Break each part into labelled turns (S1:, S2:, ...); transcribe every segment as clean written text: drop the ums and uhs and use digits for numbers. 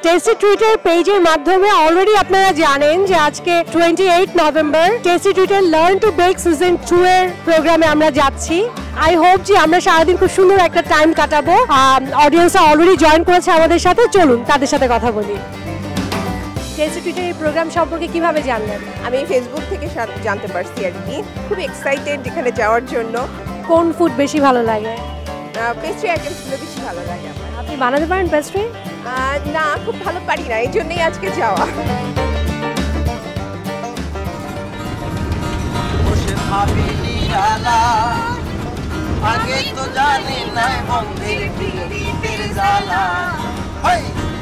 S1: Tasty ট্রিটের পেজের মাধ্যমে already আপনারা জানেন যে আজকে 28 নভেম্বর টেস্টি ট্রিটের লার্ন টু বেক সিজন 2 এর প্রোগ্রামে আমরা যাচ্ছি। আই হোপ যে আমরা সারাদিন খুব সুন্দর একটা টাইম কাটাবো। অডিয়েন্সরা অলরেডি জয়েন করেছে আমাদের সাথে, চলুন তাদের সাথে কথা বলি। টেস্টি ট্রিটের এই প্রোগ্রাম সম্পর্কে কিভাবে জানলেন?
S2: আমি ফেসবুক থেকে জানতে পারছি আর কি। খুব এক্সাইটেড এখানে যাওয়ার জন্য।
S1: কোন ফুড বেশি ভালো লাগে?
S2: পেস্ট্রি আইটেমসগুলো বেশি ভালো লাগে আমার।
S1: আপনি বানাতে পারেন পেস্ট্রি?
S2: না, খুব ভালো পারি না, এই জন্যই আজকে যাওয়া।
S3: আগে তো জানি নাই বন্ধের প্রীতির জ্বালা,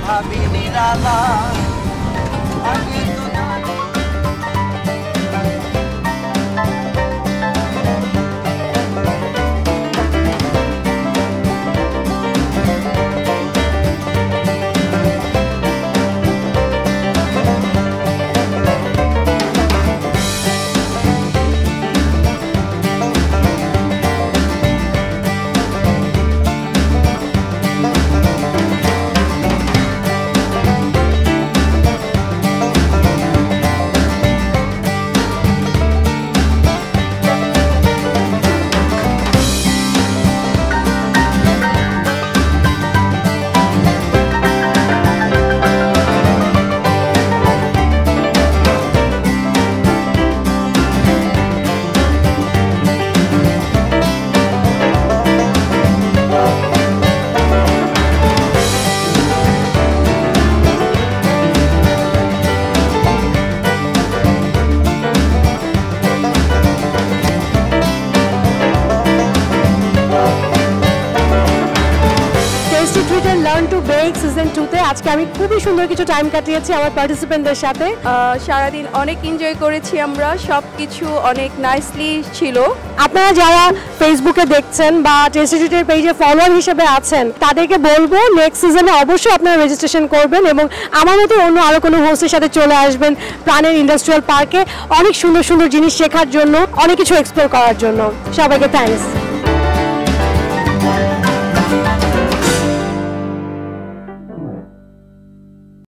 S3: ভাবি নিরালা আগে তো জানি।
S1: লার্ন টু বেক সিজন 2 তে আজকে আমি খুবই সুন্দর কিছু টাইম কাটিয়েছি আমার পার্টিসিপেন্টদের সাথে।
S2: সারাদিন অনেক এনজয় করেছি আমরা, সবকিছু অনেক নাইসলি ছিল।
S1: আপনারা যারা ফেসবুকে দেখছেন বা টেস্টি ট্রিটের পেজে ফলোয়ার হিসেবে আছেন তাদেরকে বলবো নেক্সট সিজনে অবশ্যই আপনারা রেজিস্ট্রেশন করবেন এবং আমার মতো অন্য আরো কোনো হোস্টের সাথে চলে আসবেন প্রাণের ইন্ডাস্ট্রিয়াল পার্কে অনেক সুন্দর সুন্দর জিনিস শেখার জন্য, অনেক কিছু এক্সপ্লোর করার জন্য। সবাইকে থ্যাঙ্কস।